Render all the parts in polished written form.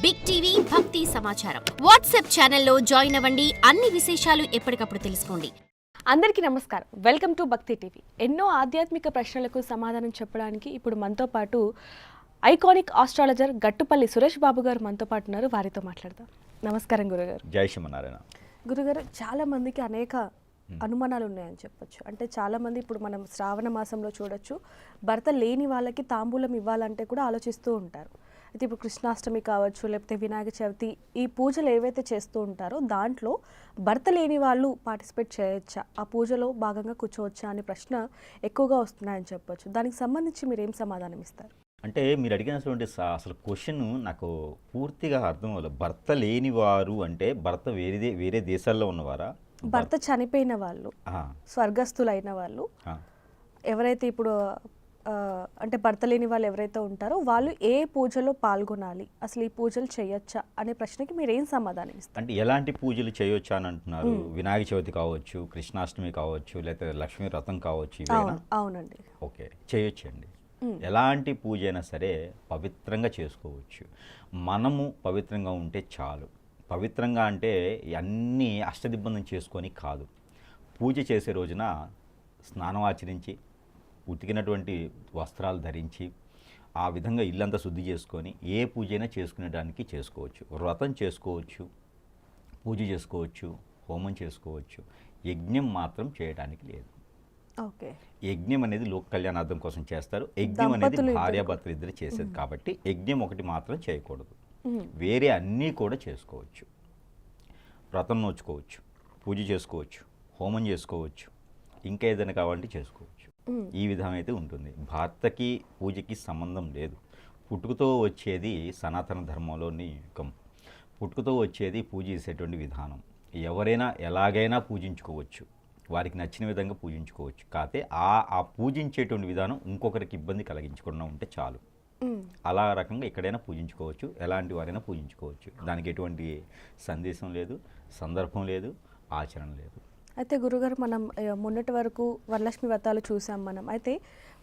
Big TV భక్తి సమాచారం WhatsApp ఛానల్లో జాయిన్ అవ్వండి. అన్ని విశేషాలు ఎప్పటికప్పుడు తెలుసుకోండి. అందరికీ నమస్కారం. వెల్కమ్ టు భక్తి టీవీ. ఎన్నో ఆధ్యాత్మిక ప్రశ్నలకు సమాధానం చెప్పడానికి ఇప్పుడు మనతో పాటు ఐకానిక్ ఆస్ట్రాలజర్ గట్టుపల్లి సురేష్ బాబు గారు మనతో పాటు ఉన్నారు. వారితో మాట్లాడదాం. నమస్కారం గురుగారు. జై శ్రీమన్నారాయణ. గురుగారు, చాలా మందికి అనేక అనుమానాలు ఉన్నాయని చెప్పొచ్చు. అంటే చాలా మంది ఇప్పుడు మనం శ్రావణ మాసంలో చూడొచ్చు, భర్త లేని వాళ్ళకి తాంబూలం ఇవ్వాలంటే కూడా ఆలోచిస్తూ ఉంటారు. అయితే ఇప్పుడు కృష్ణాష్టమి కావచ్చు, లేకపోతే వినాయక చవితి, ఈ పూజలు ఏవైతే చేస్తూ ఉంటారో దాంట్లో భర్త లేని వాళ్ళు పార్టిసిపేట్ చేయొచ్చా, ఆ పూజలో భాగంగా కూర్చోవచ్చా అనే ప్రశ్న ఎక్కువగా వస్తున్నాయని చెప్పొచ్చు. దానికి సంబంధించి మీరు ఏం సమాధానం ఇస్తారు? అంటే మీరు అడిగినటువంటి అసలు క్వశ్చన్ నాకు పూర్తిగా అర్థం అవ్వలేదు. భర్త లేని వారు అంటే భర్త వేరే దేశాల్లో ఉన్నవారా? భర్త చనిపోయిన వాళ్ళు, స్వర్గస్థులైన వాళ్ళు, ఎవరైతే ఇప్పుడు అంటే భర్త లేని వాళ్ళు ఎవరైతే ఉంటారో వాళ్ళు ఏ పూజలో పాల్గొనాలి, అసలు ఈ పూజలు చేయొచ్చా అనే ప్రశ్నకి మీరు ఏం సమాధానం ఇస్తారు? అంటే ఎలాంటి పూజలు చేయొచ్చా అని అంటున్నారు? వినాయక చవితి కావచ్చు, కృష్ణాష్టమి కావచ్చు, లేకపోతే లక్ష్మీ వ్రతం కావచ్చు, అవునండి. ఓకే, చేయొచ్చండి. ఎలాంటి పూజ అయినా సరే పవిత్రంగా చేసుకోవచ్చు. మనము పవిత్రంగా ఉంటే చాలు. పవిత్రంగా అంటే అన్నీ అష్టదిబ్బందం చేసుకొని కాదు. పూజ చేసే రోజున స్నానం ఆచరించి, ఉతికినటువంటి వస్త్రాలు ధరించి, ఆ విధంగా ఇల్లంతా శుద్ధి చేసుకొని ఏ పూజ అయినా చేసుకునేదానికి చేసుకోవచ్చు. వ్రతం చేసుకోవచ్చు, పూజ చేసుకోవచ్చు, హోమం చేసుకోవచ్చు. యజ్ఞం మాత్రం చేయడానికి లేదు. ఓకే. యజ్ఞం అనేది లోక కళ్యాణార్థం కోసం చేస్తారు. యజ్ఞం అనేది భార్యాభర్తలు ఇద్దరు చేసేది కాబట్టి యజ్ఞం ఒకటి మాత్రం చేయకూడదు. వేరే అన్నీ కూడా చేసుకోవచ్చు. వ్రతం నోచుకోవచ్చు, పూజ చేసుకోవచ్చు, హోమం చేసుకోవచ్చు, ఇంకా ఏదైనా కావాలంటే చేసుకోవచ్చు. ఈ విధం అయితే ఉంటుంది. భర్తకి పూజకి సంబంధం లేదు. పుట్టుకతో వచ్చేది సనాతన ధర్మంలోని యుగం. పుట్టుకతో వచ్చేది పూజ చేసేటువంటి విధానం. ఎవరైనా ఎలాగైనా పూజించుకోవచ్చు, వారికి నచ్చిన విధంగా పూజించుకోవచ్చు. కాకపోతే ఆ పూజించేటువంటి విధానం ఇంకొకరికి ఇబ్బంది కలిగించకుండా ఉంటే చాలు. అలా రకంగా ఎక్కడైనా పూజించుకోవచ్చు, ఎలాంటి వారైనా పూజించుకోవచ్చు. దానికి ఎటువంటి సందేశం లేదు, సందర్భం లేదు, ఆచరణ లేదు. అయితే గురుగారు, మనం మొన్నటి వరకు వరలక్ష్మి వ్రతాలు చూసాం మనం. అయితే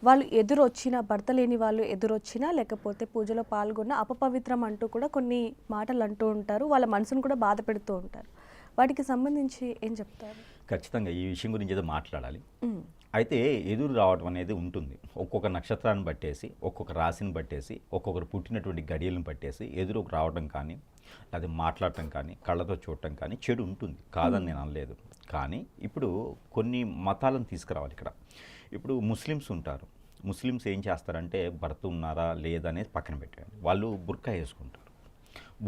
వాళ్ళు ఎదురొచ్చినా, భర్త లేని వాళ్ళు ఎదురొచ్చినా, లేకపోతే పూజలో పాల్గొన్న అపపవిత్రం అంటూ కూడా కొన్ని మాటలు అంటూ ఉంటారు. వాళ్ళ మనసును కూడా బాధ పెడుతూ ఉంటారు. వాటికి సంబంధించి ఏం చెప్తారు? ఖచ్చితంగా ఈ విషయం గురించి ఏదో మాట్లాడాలి. అయితే ఎదురు రావడం అనేది ఉంటుంది. ఒక్కొక్క నక్షత్రాన్ని బట్టేసి, ఒక్కొక్క రాశిని బట్టేసి, ఒక్కొక్కరు పుట్టినటువంటి గడియలను బట్టేసి ఎదురు రావడం కానీ, అది మాట్లాడటం కానీ, కళ్ళతో చూడటం కానీ చెడు ఉంటుంది, కాదని నేను అనలేదు. కానీ ఇప్పుడు కొన్ని మతాలను తీసుకురావాలి ఇక్కడ. ఇప్పుడు ముస్లిమ్స్ ఉంటారు. ముస్లిమ్స్ ఏం చేస్తారంటే భర్త ఉన్నారా లేదా అనేది పక్కన పెట్టండి, వాళ్ళు బుర్కా వేసుకుంటారు.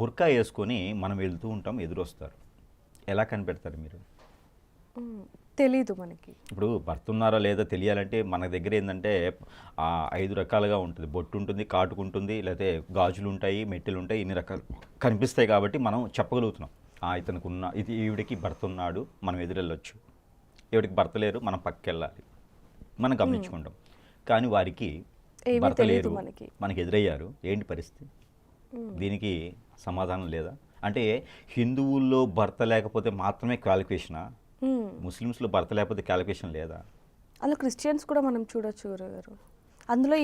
బుర్కా వేసుకొని మనం వెళ్తూ ఉంటాం, ఎదురొస్తారు. ఎలా కనిపెడతారు మీరు? తెలీదు మనకి. ఇప్పుడు భర్త ఉన్నారా లేదా తెలియాలంటే మన దగ్గర ఏంటంటే 5 రకాలుగా ఉంటుంది. బొట్టు ఉంటుంది, కాటుకుంటుంది, లేకపోతే గాజులు ఉంటాయి, మెట్టెలు ఉంటాయి, ఇన్ని రకాలు కనిపిస్తాయి. కాబట్టి మనం చెప్పగలుగుతున్నాం, ఇతనికి ఈవిడికి భర్త ఉన్నాడు, మనం ఎదురెళ్ళొచ్చు. ఈవిడికి భర్త లేరు, మనం పక్కకి వెళ్ళాలి, మనం గమనించుకుంటాం. కానీ వారికి భర్త లేరు, మనకి ఎదురయ్యారు, ఏంటి పరిస్థితి? దీనికి సమాధానం లేదా? అంటే హిందువుల్లో భర్త లేకపోతే మాత్రమే క్వాలిఫికేషనా? ముస్లిమ్స్లో భర్త లేకపోతే క్వాలిఫికేషన్ లేదా? అలా క్రిస్టియన్స్ కూడా మనం చూడొచ్చు గురుగారు. అందులో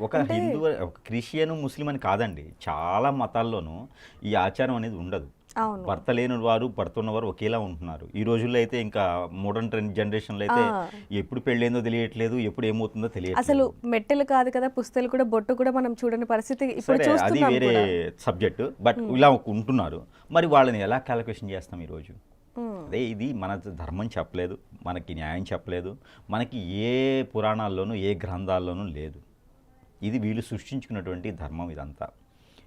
ఒక హిందూ, ఒక క్రిస్టియన్, ముస్లిం అని కాదండి, చాలా మతాల్లోనూ ఈ ఆచారం అనేది ఉండదు. భర్త లేని వారు, భర్త ఉన్నవారు ఒకేలా ఉంటున్నారు. ఈ రోజుల్లో అయితే ఇంకా మోడర్న్ జనరేషన్లో అయితే ఎప్పుడు పెళ్ళేందో తెలియట్లేదు, ఎప్పుడు ఏమవుతుందో తెలియదు. అసలు మెట్టెలు కాదు కదా, పుస్తలు కూడా, బొట్టు కూడా మనం చూడని పరిస్థితి ఇప్పుడు అది వేరే సబ్జెక్ట్. బట్ ఇలా ఉంటున్నారు. మరి వాళ్ళని ఎలా క్యాలిక్యులేషన్ చేస్తాం ఈరోజు? అదే, ఇది మన ధర్మం చెప్పలేదు, మనకి న్యాయం చెప్పలేదు, మనకి ఏ పురాణాల్లోనూ ఏ గ్రంథాల్లోనూ లేదు. ఇది వీళ్ళు సృష్టించుకున్నటువంటి ధర్మం ఇదంతా.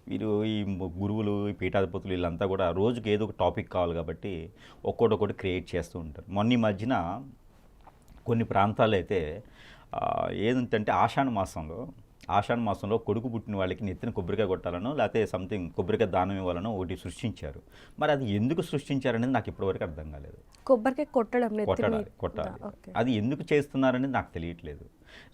వీరు ఈ గురువులు, ఈ పీఠాధిపతులు, వీళ్ళంతా కూడా రోజుకి ఏదో ఒక టాపిక్ కావాలి కాబట్టి ఒక్కొక్కటి క్రియేట్ చేస్తూ ఉంటారు. మొన్న ఈ మధ్యన కొన్ని ప్రాంతాల్లో అయితే ఏంటంటే ఆషాఢ మాసంలో కొడుకు పుట్టిన వాళ్ళకి నెత్తిన కొబ్బరికాయ కొట్టాలనో, లేకపోతే సంథింగ్ కొబ్బరికాయ దానం ఇవ్వాలనో ఒకటి సృష్టించారు. మరి అది ఎందుకు సృష్టించారనేది నాకు ఇప్పటివరకు అర్థం కాలేదు. కొబ్బరికాయ కొట్టాలి, అది ఎందుకు చేస్తున్నారనేది నాకు తెలియట్లేదు.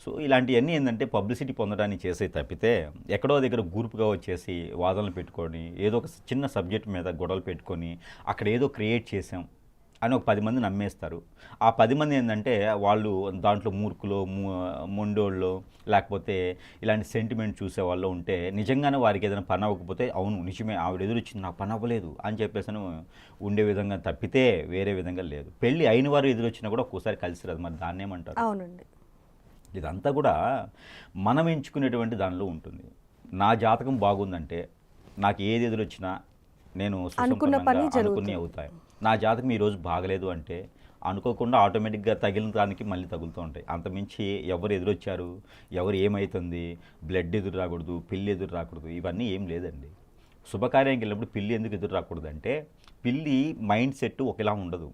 సో ఇలాంటివన్నీ ఏంటంటే పబ్లిసిటీ పొందడానికి చేసే తప్పితే, ఎక్కడో దగ్గర గ్రూప్గా వచ్చేసి వాదనలు పెట్టుకొని, ఏదో ఒక చిన్న సబ్జెక్ట్ మీద గొడవలు పెట్టుకొని అక్కడ ఏదో క్రియేట్ చేసాం అని ఒక 10 మంది నమ్మేస్తారు. ఆ 10 మంది ఏంటంటే వాళ్ళు దాంట్లో మూర్ఖులో మొండోళ్ళో లేకపోతే ఇలాంటి సెంటిమెంట్ చూసేవాళ్ళు ఉంటే నిజంగానే వారికి ఏదైనా పని అవ్వకపోతే అవును నిజమే ఆవిడ ఎదురొచ్చింది నాకు పని అవ్వలేదు అని చెప్పేసి ఉండే విధంగా తప్పితే వేరే విధంగా లేదు. పెళ్ళి అయిన వారు ఎదురొచ్చినా కూడా ఒక్కోసారి కలిసి రాదు, మరి దాన్ని ఏమంటారు? అవునండి. ఇదంతా కూడా మనం ఎంచుకునేటువంటి దానిలో ఉంటుంది. నా జాతకం బాగుందంటే నాకు ఏది ఎదురొచ్చినా నేను అనుకున్న పని అనుకుని అవుతాయి. నా జాతకం ఈరోజు బాగలేదు అంటే అనుకోకుండా ఆటోమేటిక్గా తగిలిన దానికి మళ్ళీ తగులుతూ ఉంటాయి. అంతమించి ఎవరు ఎదురొచ్చారు, ఎవరు ఏమవుతుంది, బ్లడ్ ఎదురు రాకూడదు, పిల్లి ఎదురు రాకూడదు, ఇవన్నీ ఏం లేదండి. శుభకార్యానికి వెళ్ళినప్పుడు పిల్లి ఎందుకు ఎదురు రాకూడదు అంటే పిల్లి మైండ్ సెట్ ఒకేలా ఉండదు.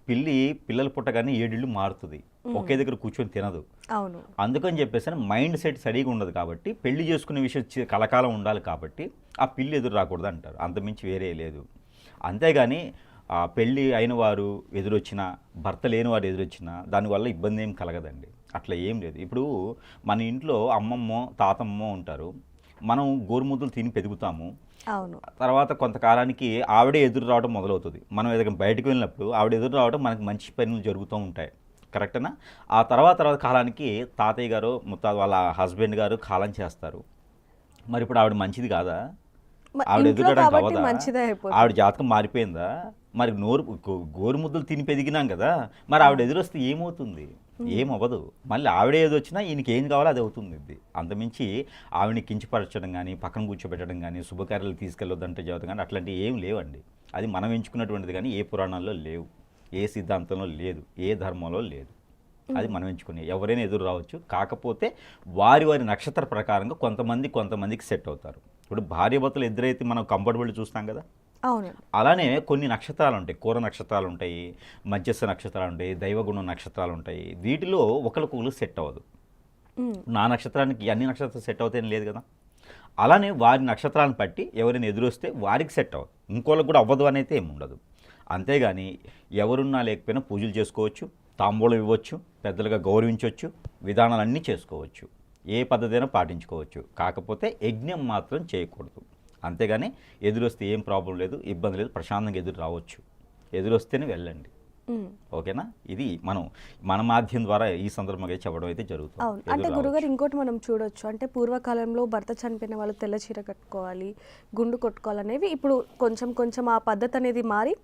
పిల్లి పిల్లలు పుట్టగానే 7 ఇళ్ళు మారుతుంది, ఒకే దగ్గర కూర్చొని తినదు. అవును. అందుకని చెప్పేసి మైండ్ సెట్ సరిగా ఉండదు కాబట్టి పెళ్లి చేసుకునే విషయం కలకాలం ఉండాలి కాబట్టి ఆ పిల్లి ఎదురు రాకూడదు అంటారు. అంతమించి వేరే లేదు. అంతేగాని పెళ్ళి అయిన వారు ఎదురొచ్చినా భర్త లేని వారు ఎదురొచ్చినా దానివల్ల ఇబ్బంది ఏం కలగదండి. అట్లా ఏం లేదు. ఇప్పుడు మన ఇంట్లో అమ్మమ్మో తాతమ్మో ఉంటారు, మనం గోరుముద్దలు తిని పెరుగుతాము. అవును. తర్వాత కొంతకాలానికి ఆవిడే ఎదురు రావడం మొదలవుతుంది. మనం ఏదైనా బయటకు వెళ్ళినప్పుడు ఆవిడ ఎదురు రావడం మనకు మంచి పనులు జరుగుతూ ఉంటాయి, కరెక్టేనా? ఆ తర్వాత కాలానికి తాతయ్య గారు ముత్తాత వాళ్ళ హస్బెండ్ గారు కాలం చేస్తారు. మరి ఇప్పుడు ఆవిడ మంచిది కాదా? ఆవిడ ఎదురడానికి అవదా? ఆవిడ జాతకం మారిపోయిందా? మరి గోరుముద్దలు తిని పెరిగినాం కదా, మరి ఆవిడ ఎదురొస్తే ఏమవుతుంది? ఏమవ్వదు. మళ్ళీ ఆవిడే ఏది వచ్చినా ఈయనకి ఏం కావాలో అది అవుతుంది. ఇది అంతమించి ఆవిడని కించపరచడం కానీ పక్కన కూర్చోబెట్టడం కానీ శుభకార్యాలు తీసుకెళ్ళొద్దంటే జాతకం కానీ అట్లాంటివి ఏం లేవండి. అది మనం ఎంచుకున్నటువంటిది కానీ ఏ పురాణాల్లో లేవు, ఏ సిద్ధాంతంలో లేదు, ఏ ధర్మంలో లేదు. అది మనం ఎంచుకునే ఎవరైనా ఎదురు రావచ్చు. కాకపోతే వారి నక్షత్ర ప్రకారంగా కొంతమందికి సెట్ అవుతారు. ఇప్పుడు భార్యాభర్తలు ఎదురైతే మనం కంఫర్టబుల్ చూస్తాం కదా, అవును. అలానే కొన్ని నక్షత్రాలు ఉంటాయి, కూర నక్షత్రాలు ఉంటాయి, మధ్యస్థ నక్షత్రాలు ఉంటాయి, దైవగుణం నక్షత్రాలు ఉంటాయి. వీటిలో ఒకరికొకరు సెట్ అవ్వదు. నా నక్షత్రానికి అన్ని నక్షత్రాలు సెట్ అవుతాయని లేదు కదా. అలానే వారి నక్షత్రాలను బట్టి ఎవరైనా ఎదురొస్తే వారికి సెట్ అవ్వదు, ఇంకోళ్ళకి కూడా అవ్వదు అనేది ఏమి ఉండదు. అంతేగాని ఎవరున్నా లేకపోయినా పూజలు చేసుకోవచ్చు, తాంబూలం ఇవ్వచ్చు, పెద్దలుగా గౌరవించవచ్చు, విధానాలన్నీ చేసుకోవచ్చు, ఏ పద్ధతి అయినా పాటించుకోవచ్చు. కాకపోతే యజ్ఞం మాత్రం చేయకూడదు. అంతేగాని ఎదురొస్తే ఏం ప్రాబ్లం లేదు, ఇబ్బంది లేదు, ప్రశాంతంగా ఎదురు రావచ్చు. ఎదురొస్తేనే వెళ్ళండి, ఓకేనా? ఇది మన మాధ్యం ద్వారా ఈ సందర్భంగా చెప్పడం అయితే జరుగుతుంది. అవును. అంటే గురుగారు ఇంకోటి మనం చూడొచ్చు, అంటే పూర్వకాలంలో భర్త చనిపోయిన వాళ్ళు తెల్ల చీర కట్టుకోవాలి, గుండు కొట్టుకోవాలనేవి ఇప్పుడు కొంచెం ఆ పద్ధతి అనేది మారి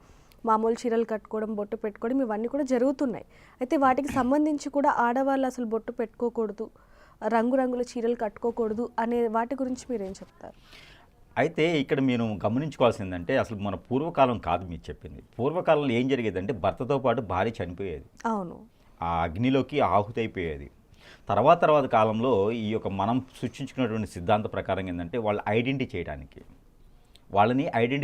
మామూలు చీరలు కట్టుకోవడం, బొట్టు పెట్టుకోవడం ఇవన్నీ కూడా జరుగుతున్నాయి. అయితే వాటికి సంబంధించి కూడా ఆడవాళ్ళు అసలు బొట్టు పెట్టుకోకూడదు, రంగురంగుల చీరలు కట్టుకోకూడదు అనే వాటి గురించి మీరేం చెప్తారు? అయితే ఇక్కడ మీరు గమనించుకోవాల్సిందంటే అసలు మన పూర్వకాలం కాదు మీరు చెప్పింది. పూర్వకాలంలో ఏం జరిగేదంటే భర్తతో పాటు భార్య చనిపోయేది. అవును. ఆ అగ్నిలోకి ఆహుతి అయిపోయేది. తర్వాత కాలంలో ఈ యొక్క మనం సృష్టించుకున్నటువంటి సిద్ధాంత ప్రకారం ఏంటంటే వాళ్ళని ఐడెంటిటీ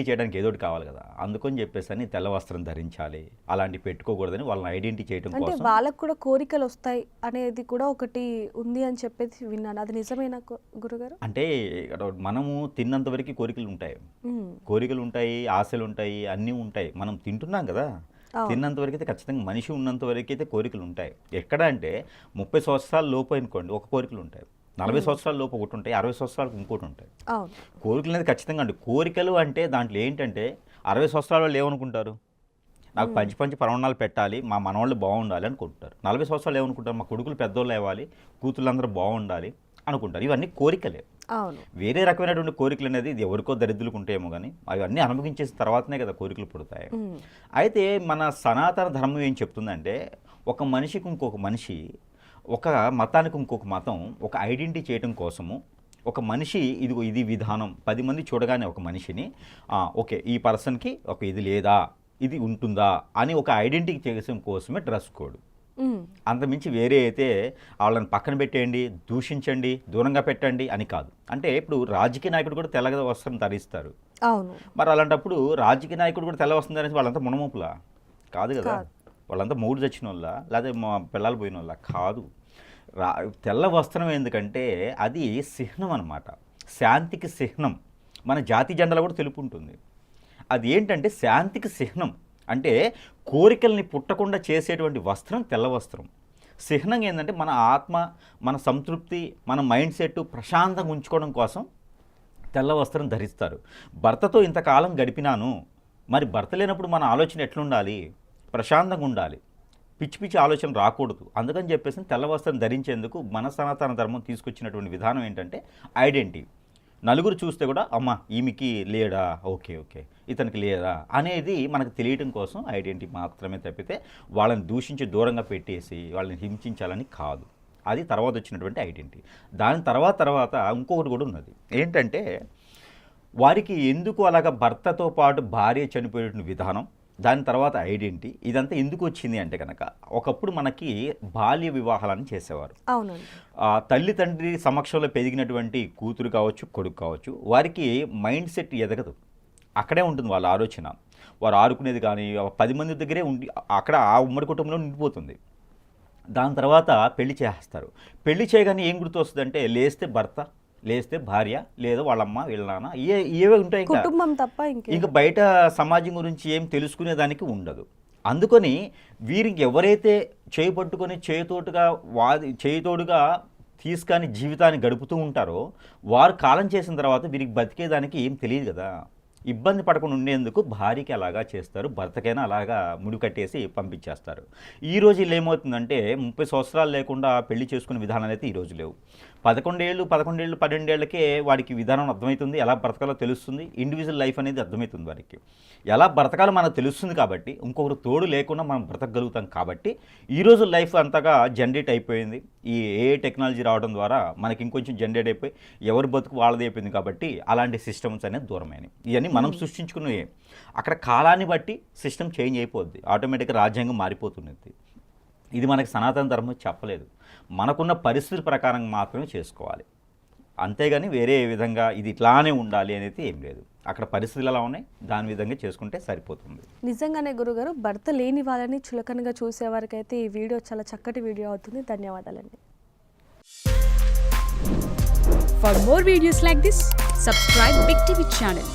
చేయడానికి ఏదో ఒకటి కావాలి కదా. అందుకని చెప్పేసి తెల్ల వస్త్రం ధరించాలి, అలాంటివి పెట్టుకోకూడదని వాళ్ళని ఐడెంటిటీ చేయడం కోసం. అంటే వాళ్ళకు కూడా కోరికలు వస్తాయి అనేది కూడా ఒకటి ఉంది అని చెప్పేసి విన్నాను, అది నిజమేనా గురుగారు? అంటే మనము తిన్నంత వరకు కోరికలు ఉంటాయి, ఆశలు ఉంటాయి, అన్నీ ఉంటాయి. మనం తింటున్నాం కదా, తిన్నంత వరకు అయితే ఖచ్చితంగా మనిషి ఉన్నంత వరకు అయితే కోరికలు ఉంటాయి. ఎక్కడ అంటే 30 సంవత్సరాల లోపు అనుకోండి ఒక కోరికలు ఉంటాయి, 40 సంవత్సరాల లోపు ఒకటి ఉంటాయి, 60 సంవత్సరాలకు ఇంకోటి ఉంటాయి. కోరికలు అనేది ఖచ్చితంగా అండి. కోరికలు అంటే దాంట్లో ఏంటంటే 60 సంవత్సరాల వాళ్ళు ఏమనుకుంటారు, నాకు పంచి పరమాణాలు పెట్టాలి, మా మనవాళ్ళు బాగుండాలి అనుకుంటారు. 40 సంవత్సరాలు ఏమనుకుంటారు, మా కొడుకులు పెద్దోళ్ళు అవ్వాలి, కూతుళ్ళందరూ బాగుండాలి అనుకుంటారు. ఇవన్నీ కోరికలే. వేరే రకమైనటువంటి కోరికలు అనేది ఇది ఎవరికో దరిద్రులకు ఉంటాయేమో కానీ అవన్నీ అనుభవించేసిన తర్వాతనే కదా కోరికలు పుడతాయి. అయితే మన సనాతన ధర్మం ఏం చెప్తుందంటే ఒక మనిషికి ఇంకొక మనిషి, ఒక మతానికి ఇంకొక మతం ఒక ఐడెంటిటీ చేయడం కోసము ఒక మనిషి ఇది విధానం 10 మంది చూడగానే ఒక మనిషిని ఓకే ఈ పర్సన్కి ఒక ఇది లేదా ఇది ఉంటుందా అని ఒక ఐడెంటిటీ చేయడం కోసమే డ్రెస్ కోడ్. అంతమించి వేరే అయితే వాళ్ళని పక్కన పెట్టేయండి, దూషించండి, దూరంగా పెట్టండి అని కాదు. అంటే ఇప్పుడు రాజకీయ నాయకుడు కూడా తెల్లగా వస్త్రం ధరిస్తారు. మరి అలాంటప్పుడు రాజకీయ నాయకుడు కూడా తెల్ల వస్త్రం ధరించి వాళ్ళంతా మునమూపులా కాదు కదా, వాళ్ళంతా మూడు చచ్చిన వాళ్ళ లేదా మా పిల్లలు పోయిన వాళ్ళ కాదు. తెల్ల వస్త్రం ఎందుకంటే అది చిహ్నం అన్నమాట, శాంతికి చిహ్నం. మన జాతి జెండాలో కూడా తెలుపు ఉంటుంది. అది ఏంటంటే శాంతికి చిహ్నం, అంటే కోరికల్ని పుట్టకుండా చేసేటువంటి వస్త్రం తెల్ల వస్త్రం. చిహ్నం ఏంటంటే మన ఆత్మ, మన సంతృప్తి, మన మైండ్ సెట్ ప్రశాంతంగా ఉంచుకోవడం కోసం తెల్ల వస్త్రం ధరిస్తారు. భర్తతో ఇంతకాలం గడిపినాను, మరి భర్త లేనప్పుడు మన ఆలోచన ఎట్లుండాలి? ప్రశాంతంగా ఉండాలి, పిచ్చి పిచ్చి ఆలోచన రాకూడదు. అందుకని చెప్పేసి తెల్ల వస్త్రం ధరించేందుకు మన సనాతన ధర్మం తీసుకొచ్చినటువంటి విధానం ఏంటంటే ఐడెంటిటీ. నలుగురు చూస్తే కూడా అమ్మ ఈమెకి లేడా, ఓకే ఓకే ఇతనికి లేదా అనేది మనకు తెలియటం కోసం ఐడెంటిటీ మాత్రమే తప్పితే వాళ్ళని దూషించి దూరంగా పెట్టేసి వాళ్ళని హింసించాలని కాదు. అది తర్వాత వచ్చినటువంటి ఐడెంటిటీ. దాని తర్వాత ఇంకొకటి కూడా ఉన్నది ఏంటంటే వారికి ఎందుకు అలాగ భర్తతో పాటు భార్య చనిపోయేటువంటి విధానం, దాని తర్వాత ఐడెంటిటీ, ఇదంతా ఎందుకు వచ్చింది అంటే కనుక ఒకప్పుడు మనకి బాల్య వివాహాలను చేసేవారు. అవునండి. తల్లి తండ్రి సమక్షంలో పెరిగినటువంటి కూతురు కావచ్చు, కొడుకు కావచ్చు, వారికి మైండ్ సెట్ ఎదగదు, అక్కడే ఉంటుంది వాళ్ళ ఆలోచన. వారు ఆడుకునేది కానీ 10 మంది దగ్గరే ఉండి అక్కడ ఆ ఉమ్మడి కుటుంబంలో నిండిపోతుంది. దాని తర్వాత పెళ్లి చేస్తారు. పెళ్లి చేయగానే ఏం గుర్తు వస్తుందంటే లేస్తే భర్త, లేస్తే భార్య, లేదా వాళ్ళమ్మ వీళ్ళ నాన్న, ఏవే ఉంటాయి, కుటుంబం తప్ప ఇంకా బయట సమాజం గురించి ఏం తెలుసుకునేదానికి ఉండదు. అందుకని వీరికి ఎవరైతే చేయి పట్టుకొని చేయితోడుగా తీసుకొని జీవితాన్ని గడుపుతూ ఉంటారో వారు కాలం చేసిన తర్వాత వీరికి బతికేదానికి ఏం తెలియదు కదా. ఇబ్బంది పడకుండా ఉండేందుకు భార్యకి అలాగా చేస్తారు, భర్తకైనా అలాగా ముడి కట్టేసి పంపించేస్తారు. ఈరోజు వీళ్ళు ఏమవుతుందంటే 30 సంవత్సరాలు లేకుండా పెళ్లి చేసుకునే విధానాలు అయితే ఈరోజు లేవు. 11 ఏళ్ళు 12 ఏళ్ళకే వాడికి విధానం అర్థమవుతుంది, ఎలా బ్రతకాలో తెలుస్తుంది, ఇండివిజువల్ లైఫ్ అనేది అర్థమవుతుంది వారికి. ఎలా బ్రతకాలో మనకు తెలుస్తుంది కాబట్టి, ఇంకొకరు తోడు లేకుండా మనం బ్రతకగలుగుతాం కాబట్టి ఈరోజు లైఫ్ అంతగా జనరేట్ అయిపోయింది. ఈ ఏఐ టెక్నాలజీ రావడం ద్వారా మనకి ఇంకొంచెం జనరేట్ అయిపోయి ఎవరి బతుకు వాళ్ళది అయిపోయింది కాబట్టి అలాంటి సిస్టమ్స్ అనేది దూరమైనవి. ఇవన్నీ మనం సృష్టించుకునే. అక్కడ కాలాన్ని బట్టి సిస్టమ్ చేంజ్ అయిపోద్ది, ఆటోమేటిక్గా రాజ్యాంగం మారిపోతున్నది. ఇది మనకి సనాతన ధర్మం చెప్పలేదు, మనకున్న పరిస్థితుల ప్రకారం మాత్రమే చేసుకోవాలి. అంతేగాని వేరే విధంగా ఇది ఇట్లానే ఉండాలి అనేది ఏం లేదు. అక్కడ పరిస్థితులు ఎలా ఉన్నాయి దాని విధంగా చేసుకుంటే సరిపోతుంది. నిజంగానే గురుగారు, భర్త లేని వాళ్ళని చులకనగా చూసేవారికైతే ఈ వీడియో చాలా చక్కటి వీడియో అవుతుంది. ధన్యవాదాలండి. For more videos like this, subscribe Big TV channel.